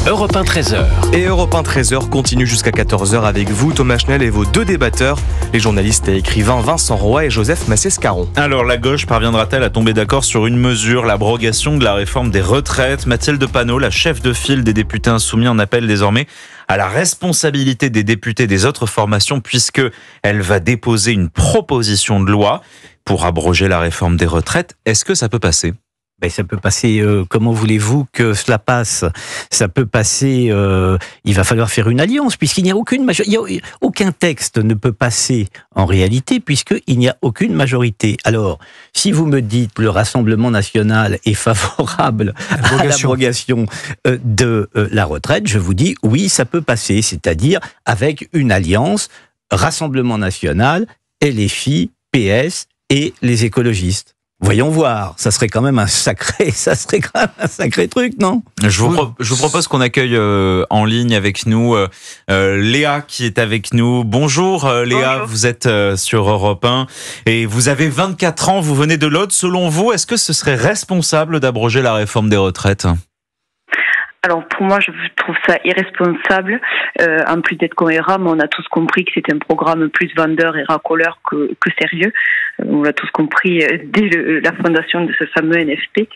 Europe 1 13h. Et Europe 1 13h continue jusqu'à 14h avec vous, Thomas Schnell, et vos deux débatteurs, les journalistes et écrivains Vincent Roy et Joseph Massescaron. Alors, la gauche parviendra-t-elle à tomber d'accord sur une mesure, l'abrogation de la réforme des retraites? Mathilde Panot, la chef de file des députés insoumis, en appelle désormais à la responsabilité des députés des autres formations, puisque elle va déposer une proposition de loi pour abroger la réforme des retraites. Est-ce que ça peut passer? Ça peut passer, comment voulez-vous que cela passe? Ça peut passer, il va falloir faire une alliance, puisqu'il n'y a aucun texte ne peut passer en réalité, puisqu'il n'y a aucune majorité. Alors, si vous me dites que le Rassemblement national est favorable à l'abrogation de la retraite, je vous dis oui, ça peut passer, c'est-à-dire avec une alliance Rassemblement national, LFI, PS et les écologistes. Voyons voir, ça serait quand même un sacré truc, non? Je vous propose qu'on accueille en ligne avec nous Léa qui est avec nous. Bonjour Léa, bonjour. Vous êtes sur Europe 1 et vous avez 24 ans, vous venez de l'Aude. Selon vous, est-ce que ce serait responsable d'abroger la réforme des retraites? Alors pour moi, je trouve ça irresponsable. En plus d'être cohérent, on a tous compris que c'était un programme plus vendeur et racoleur que sérieux. On l'a tous compris dès la fondation de ce fameux NFP.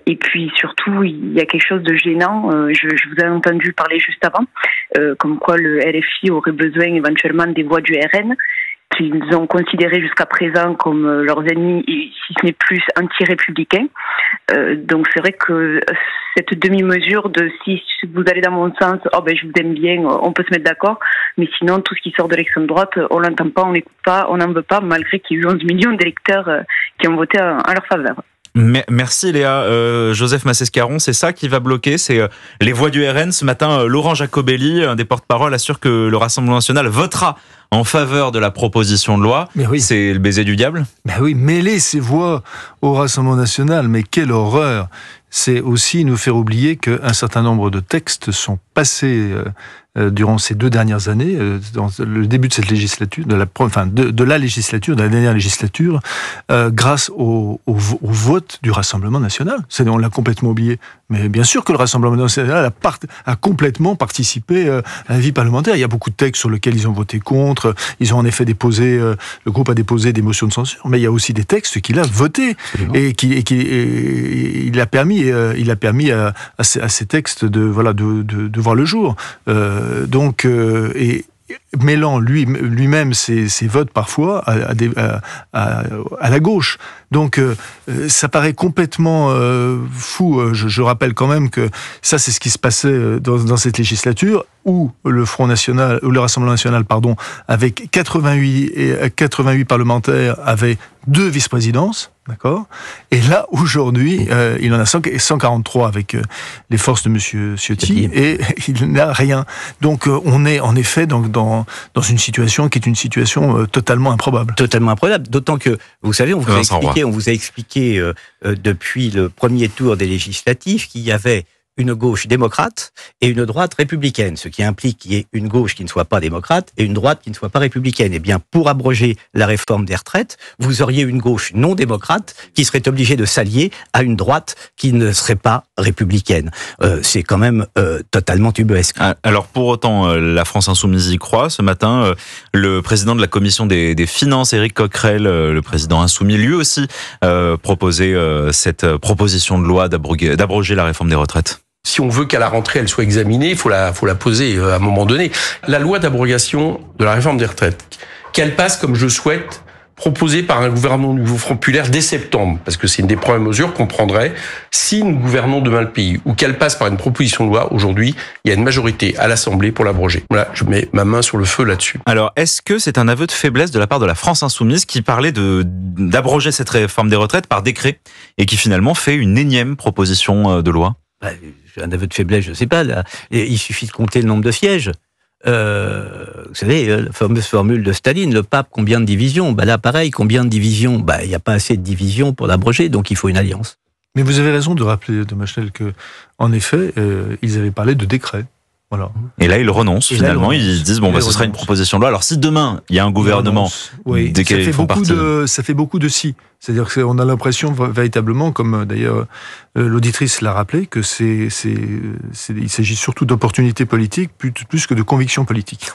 Et puis surtout, il y a quelque chose de gênant. Je vous ai entendu parler juste avant, comme quoi le LFI aurait besoin éventuellement des voix du RN, qu'ils ont considéré jusqu'à présent comme leurs ennemis, si ce n'est plus anti-républicains. Donc c'est vrai que cette demi-mesure de si vous allez dans mon sens, je vous aime bien, on peut se mettre d'accord, mais sinon tout ce qui sort de l'extrême droite, on l'entend pas, on l'écoute pas, on n'en veut pas, malgré qu'il y a eu 11 millions d'électeurs qui ont voté en leur faveur. Merci Léa. Joseph Massescaron, c'est ça qui va bloquer, c'est les voix du RN. Ce matin, Laurent Jacobelli, un des porte-parole, assure que le Rassemblement national votera en faveur de la proposition de loi. Mais oui. C'est le baiser du diable? Oui, mêler ces voix au Rassemblement national, mais quelle horreur! C'est aussi nous faire oublier qu'un certain nombre de textes sont passés durant ces 2 dernières années, dans le début de cette législature, de la législature, de la dernière législature, grâce au vote du Rassemblement national. On l'a complètement oublié. Mais bien sûr que le Rassemblement national a complètement participé à la vie parlementaire. Il y a beaucoup de textes sur lesquels ils ont voté contre. Ils ont en effet déposé, le groupe a déposé des motions de censure. Mais il y a aussi des textes qu'il a votés et il a permis à ces textes de voir le jour. Et mêlant lui-même ses votes parfois à la gauche. Donc ça paraît complètement fou. Je rappelle quand même que ça, c'est ce qui se passait dans cette législature où le Rassemblement national, avec 88 parlementaires, avait 2 vice-présidences. D'accord. Et là, aujourd'hui, il en a 143 avec les forces de Monsieur Ciotti, et il n'a rien. Donc, on est en effet dans une situation qui est une situation totalement improbable. Totalement improbable. D'autant que, vous savez, on vous a expliqué depuis le premier tour des législatives qu'il y avait une gauche démocrate et une droite républicaine, ce qui implique qu'il y ait une gauche qui ne soit pas démocrate et une droite qui ne soit pas républicaine. Eh bien, pour abroger la réforme des retraites, vous auriez une gauche non démocrate qui serait obligée de s'allier à une droite qui ne serait pas républicaine. C'est quand même totalement ubuesque. Alors pour autant, la France insoumise y croit. Ce matin, le président de la commission des finances, Éric Coquerel, le président insoumis, lui aussi proposait cette proposition de loi d'abroger la réforme des retraites. Si on veut qu'à la rentrée, elle soit examinée, il faut la poser à un moment donné. La loi d'abrogation de la réforme des retraites, qu'elle passe comme je souhaite, proposée par un gouvernement nouveau Front populaire dès septembre, parce que c'est une des premières mesures qu'on prendrait si nous gouvernons demain le pays, ou qu'elle passe par une proposition de loi. Aujourd'hui, il y a une majorité à l'Assemblée pour l'abroger. Voilà, je mets ma main sur le feu là-dessus. Alors, est-ce que c'est un aveu de faiblesse de la part de la France insoumise qui parlait d'abroger cette réforme des retraites par décret et qui finalement fait une énième proposition de loi? Un aveu de faiblesse, je ne sais pas. Là. Il suffit de compter le nombre de sièges. Vous savez, la fameuse formule de Staline, le pape, combien de divisions? Là, pareil, combien de divisions? Il n'y a pas assez de divisions pour l'abroger, donc il faut une alliance. Mais vous avez raison de rappeler, Thomas Schnell, qu'en effet, ils avaient parlé de décret. Voilà. Et là, ils renoncent. Et là, Finalement, ils renoncent. ils disent bon, Ils ce sera une renoncent. proposition de loi. Alors, si demain il y a un gouvernement, Oui, desquels ils font partie. ça fait beaucoup de si. C'est-à-dire qu'on a l'impression véritablement, comme d'ailleurs l'auditrice l'a rappelé, que il s'agit surtout d'opportunités politiques plus que de convictions politiques.